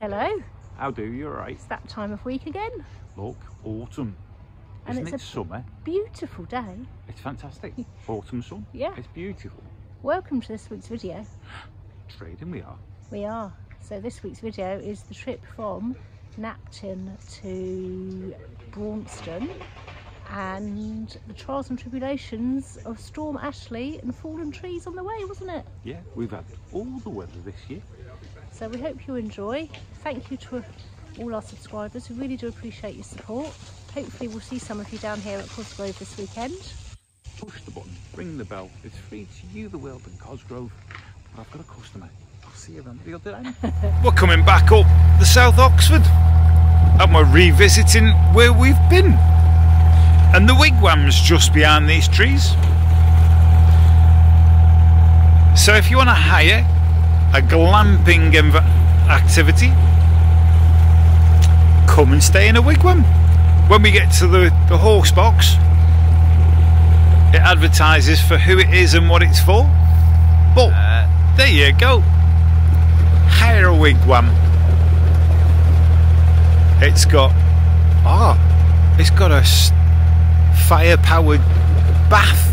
Hello. How do you? All right? It's that time of week again. Look, autumn. And Isn't it's it summer? Beautiful day. It's fantastic. Autumn sun. Yeah. It's beautiful. Welcome to this week's video. Trading we are. We are. So this week's video is the trip from Napton to Bronston and the trials and tribulations of Storm Ashley and fallen trees on the way, wasn't it? Yeah, we've had all the weather this year. So we hope you enjoy. Thank you to all our subscribers. We really do appreciate your support. Hopefully we'll see some of you down here at Cosgrove this weekend. Push the button, ring the bell. It's free to view the world in Cosgrove. But I've got a customer. I'll see you around the other end. We're coming back up the South Oxford and we're revisiting where we've been. And the wigwam's just behind these trees. So if you want to hire a glamping activity, come and stay in a wigwam. When we get to the horse box, it advertises for who it is and what it's for. But there you go, hire a wigwam. It's got a fire-powered bath.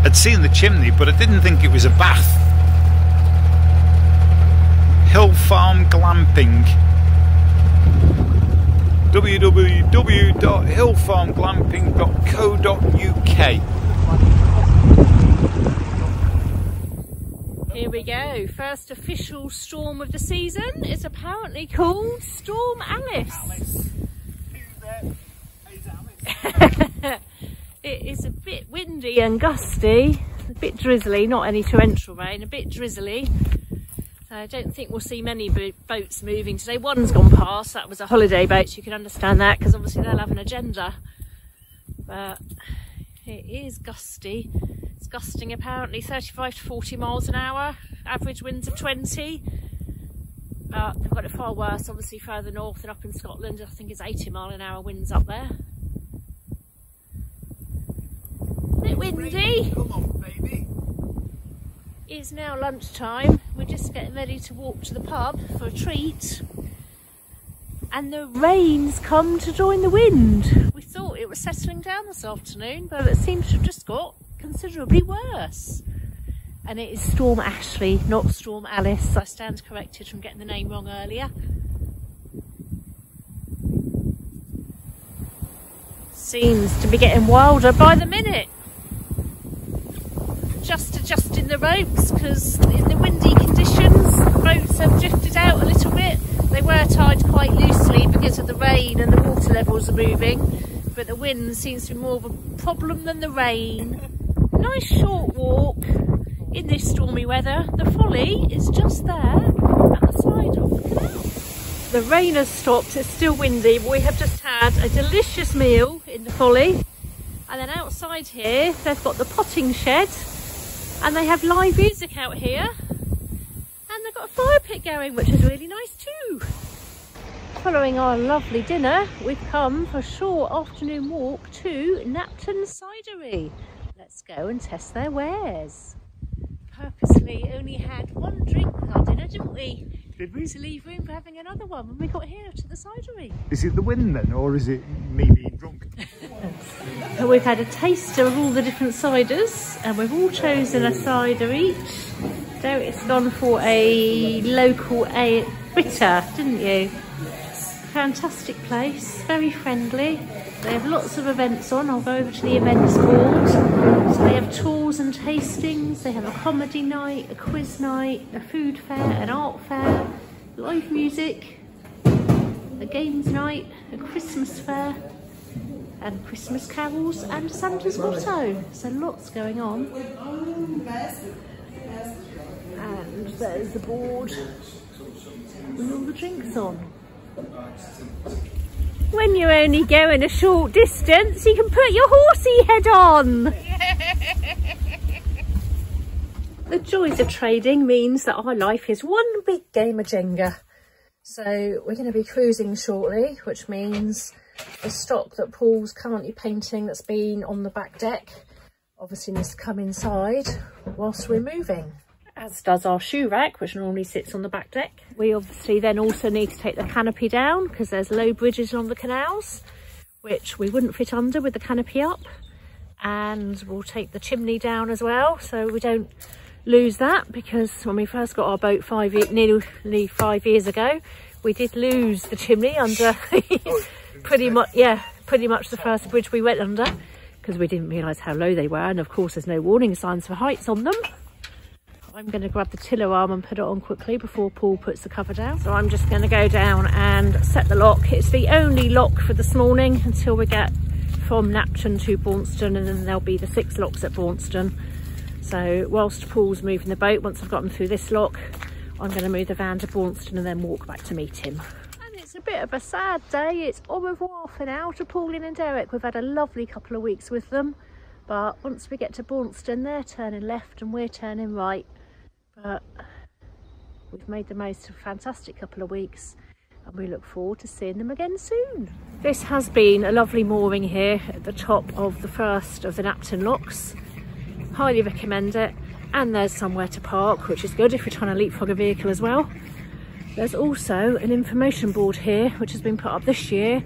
I'd seen the chimney, but I didn't think it was a bath. Hill Farm Glamping. www.hillfarmglamping.co.uk. Here we go. First official storm of the season is apparently called Storm Alice. It is a bit windy and gusty, a bit drizzly, not any torrential rain, a bit drizzly. So I don't think we'll see many boats moving today. One's gone past, that was a holiday boat, so you can understand that because obviously they'll have an agenda. But it is gusty. It's gusting apparently 35 to 40 miles an hour, average winds of 20. But they've got it far worse, obviously further north and up in Scotland. I think it's 80-mile-an-hour winds up there. Bit windy. Come on, baby. It's now lunchtime. We're just getting ready to walk to the pub for a treat. And the rain's come to join the wind. We thought it was settling down this afternoon, but it seems to have just got considerably worse. And it is Storm Ashley, not Storm Alice. I stand corrected from getting the name wrong earlier. Seems to be getting wilder by the minute. Just adjusting the ropes because in the windy conditions the boats have drifted out a little bit. They were tied quite loosely because of the rain and the water levels are moving, but the wind seems to be more of a problem than the rain. Nice short walk in this stormy weather. The folly is just there at the side of the canal. The rain has stopped, it's still windy, but we have just had a delicious meal in the folly. And then outside here they've got the potting shed. And they have live music out here, and they've got a fire pit going, which is really nice too. Following our lovely dinner, we've come for a short afternoon walk to Napton Cidery. Let's go and test their wares. Purposely only had one drink with our dinner, didn't we? Did we? To leave room for having another one when we got here to the cidery. Is it the wind then, or is it me being drunk? We've had a taster of all the different ciders and we've all chosen a cider each. So it's gone for a local bitter, didn't you? Fantastic place, very friendly. They have lots of events on. I'll go over to the events board. So they have tours and tastings, they have a comedy night, a quiz night, a food fair, an art fair, live music, a games night, a Christmas fair, and Christmas carols and Santa's motto. So lots going on. And there's the board with all the drinks on. When you're only going a short distance, you can put your horsey head on. The joys of trading means that our life is one big game of Jenga. So we're going to be cruising shortly, which means the stock that Paul's currently painting that's been on the back deck obviously needs to come inside whilst we're moving. as does our shoe rack, which normally sits on the back deck. We obviously then also need to take the canopy down because there's low bridges along the canals, which we wouldn't fit under with the canopy up. And we'll take the chimney down as well, so we don't lose that, because when we first got our boat nearly 5 years ago, we did lose the chimney under pretty much the first bridge we went under, because we didn't realise how low they were, and of course there's no warning signs for heights on them. I'm going to grab the tiller arm and put it on quickly before Paul puts the cover down. So I'm just going to go down and set the lock. It's the only lock for this morning until we get from Knapton to Bronston, and then there'll be the 6 locks at Bronston. So whilst Paul's moving the boat, once I've gotten through this lock, I'm going to move the van to Bronston and then walk back to meet him. And it's a bit of a sad day. It's au revoir for now to Pauline and Derek. We've had a lovely couple of weeks with them, but once we get to Bronston, they're turning left and we're turning right. But we've made the most of a fantastic couple of weeks, and we look forward to seeing them again soon. This has been a lovely mooring here at the top of the first of the Knapton locks. Highly recommend it, and there's somewhere to park, which is good if you're trying to leapfrog a vehicle as well. There's also an information board here which has been put up this year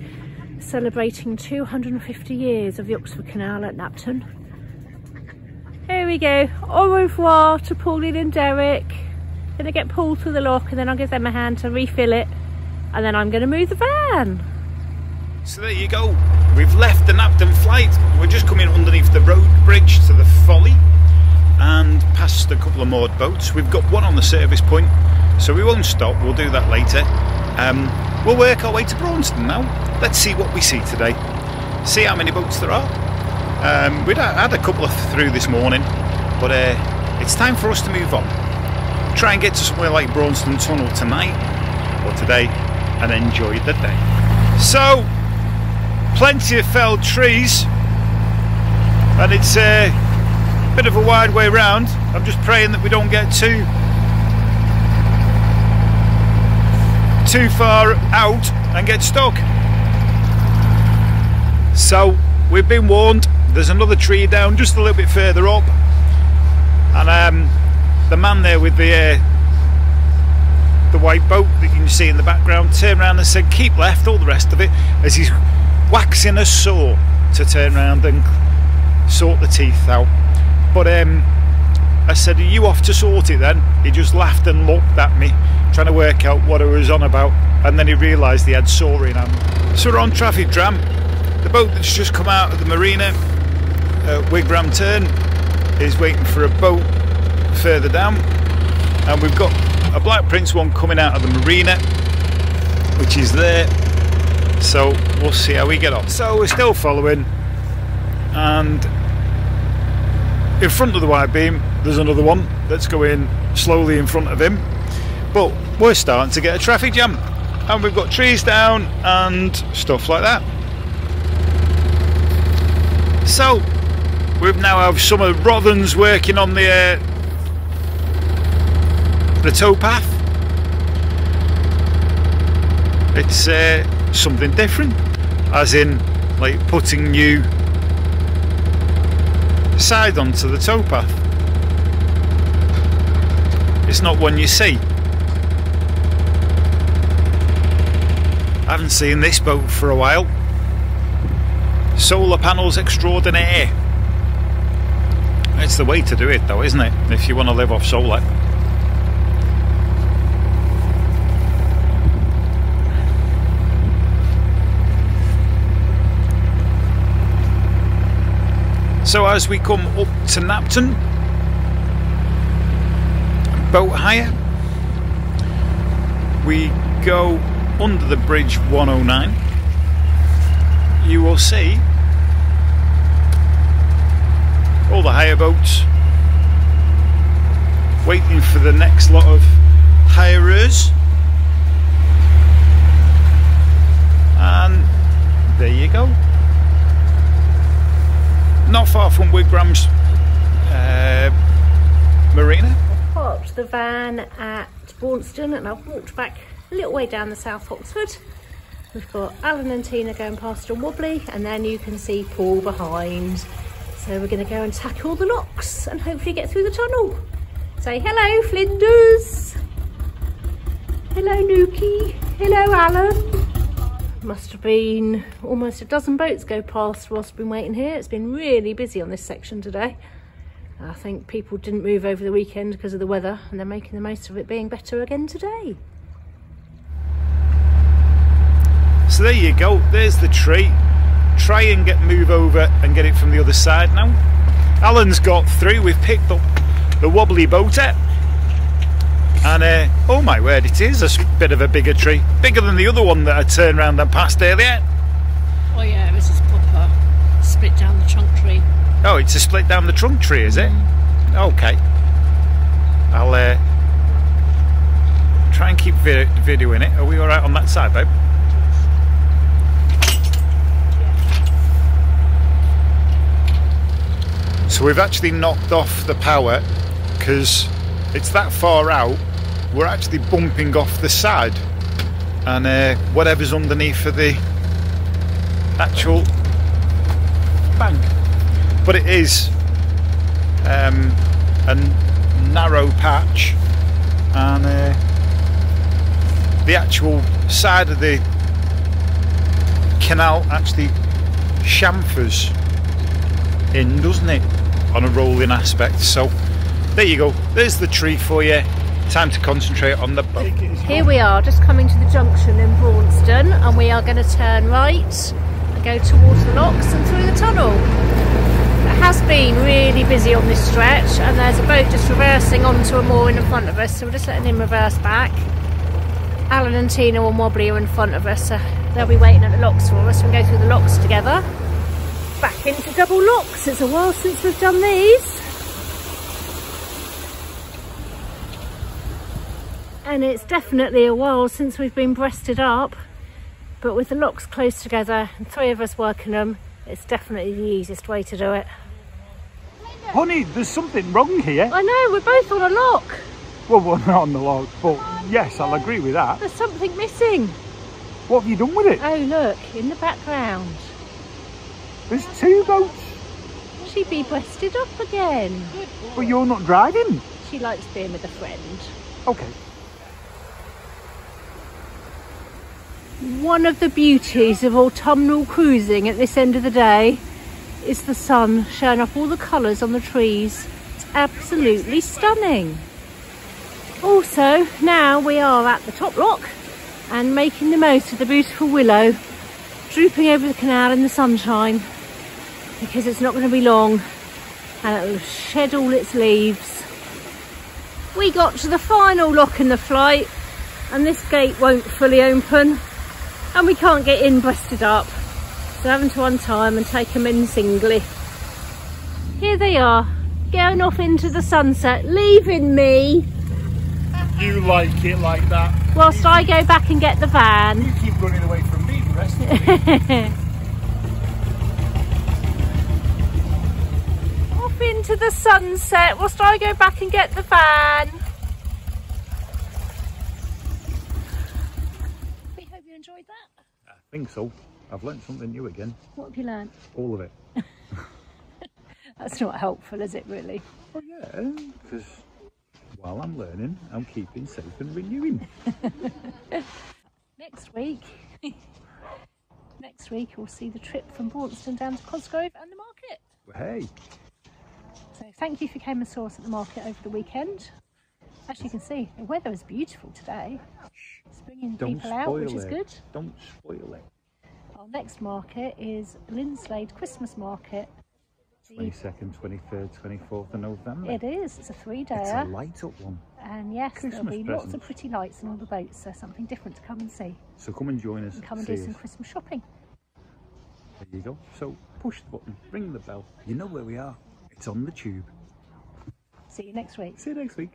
celebrating 250 years of the Oxford Canal at Knapton. Here we go, au revoir to Pauline and Derek. Gonna get Paul through the lock and then I'll give them a hand to refill it, and then I'm going to move the van. So there you go, we've left the Knapton flight. We're just coming underneath the road bridge to the Folly and past a couple of moored boats. We've got one on the service point, so we won't stop, we'll do that later. We'll work our way to Bronston now. Let's see what we see today, see how many boats there are. We'd had a couple through this morning, but it's time for us to move on. Try and get to somewhere like Bronston Tunnel tonight or today and enjoy the day. So, plenty of felled trees, and it's a bit of a wide way round. I'm just praying that we don't get too far out and get stuck. So we've been warned, there's another tree down just a little bit further up, and the man there with the white boat that you can see in the background turned around and said keep left, all the rest of it, as he's waxing a saw to turn around and sort the teeth out. But I said, are you off to sort it then? He just laughed and looked at me, trying to work out what I was on about, and then he realised he had saw in hand. So we're on traffic jam. The boat that's just come out of the marina at Wigram Turn is waiting for a boat further down, and we've got a Black Prince one coming out of the marina, which is there, so we'll see how we get on. So we're still following, and in front of the wide beam there's another one that's going slowly in front of him, but we're starting to get a traffic jam, and we've got trees down and stuff like that. So we've now have some of Rothans working on the towpath. It's something different, as in like putting new side onto the towpath. It's not one you see. I haven't seen this boat for a while. Solar panels extraordinaire. It's the way to do it though, isn't it? If you want to live off solar. So as we come up to Knapton, boat hire, we go under the bridge 109. You will see all the hire boats waiting for the next lot of hirers, and there you go. Not far from Wigram's marina. I've parked the van at Bronston and I've walked back a little way down the South Oxford. We've got Alan and Tina going past on Wobbly, and then you can see Paul behind. So we're going to go and tackle the locks and hopefully get through the tunnel. Say hello, Flinders. Hello, Nuki. Hello, Alan. Must have been almost a dozen boats go past whilst I've been waiting here. It's been really busy on this section today. I think people didn't move over the weekend because of the weather, and they're making the most of it being better again today. So there you go, there's the tree. Try and move over and get it from the other side now. Alan's got through, we've picked up the wobbly boater. And oh my word, it is a bit of a bigger tree. Bigger than the other one that I turned around and passed earlier. Oh yeah, this is proper split down the trunk tree. Oh, it's a split down the trunk tree, is it? Okay. I'll try and keep videoing it. Are we alright on that side, babe? So we've actually knocked off the power because it's that far out. We're actually bumping off the side, and whatever's underneath for the actual bank. But it is a narrow patch, and the actual side of the canal actually chamfers in, doesn't it, on a rolling aspect. So there you go, there's the tree for you. Time to concentrate on the boat. Here we are, just coming to the junction in Bronston, and we are going to turn right and go towards the locks and through the tunnel. It has been really busy on this stretch, and there's a boat just reversing onto a mooring in front of us, so we're just letting him reverse back. Alan and Tina and Wobbly are in front of us, so they'll be waiting at the locks for us. We'll go through the locks together. Back into double locks. It's a while since we've done these. And it's definitely a while since we've been breasted up. But with the locks close together and three of us working them, it's definitely the easiest way to do it. Honey, there's something wrong here. I know, we're both on a lock. Well, we're not on the lock, but yes, I'll agree with that. There's something missing. What have you done with it? Oh look, in the background. There's two boats. She'd be breasted up again. But you're not driving. She likes being with a friend. Okay. One of the beauties of autumnal cruising at this end of the day is the sun showing off all the colours on the trees. It's absolutely stunning. Also, now we are at the top lock and making the most of the beautiful willow drooping over the canal in the sunshine, because it's not going to be long and it will shed all its leaves. We got to the final lock in the flight, and this gate won't fully open and we can't get in breasted up, so having to untie them and take them in singly. Here they are, going off into the sunset, leaving me. You like it like that. Whilst I go back and get the van. You keep running away from me the rest of the day. Off into the sunset whilst I go back and get the van. We hope you enjoyed that. I think so. I've learnt something new again. What have you learnt? All of it. That's not helpful, is it, really? Well, yeah, because while I'm learning, I'm keeping safe and renewing. Next week we'll see the trip from Bronston down to Cosgrove and the market. Well, hey. So thank you if you came and saw us at the market over the weekend. As you can see, the weather is beautiful today. It's bringing people out, which is good. Don't spoil it. Our next market is Linslade Christmas market. 22nd, 23rd, 24th of November. It is. It's a 3-dayer. It's a light up one. And yes, Christmas there'll be presents. lots of pretty lights on all the boats, so something different to come and see. So come and join us. And come and do some Christmas shopping. There you go. So push the button, ring the bell. You know where we are. It's on the tube. See you next week. See you next week.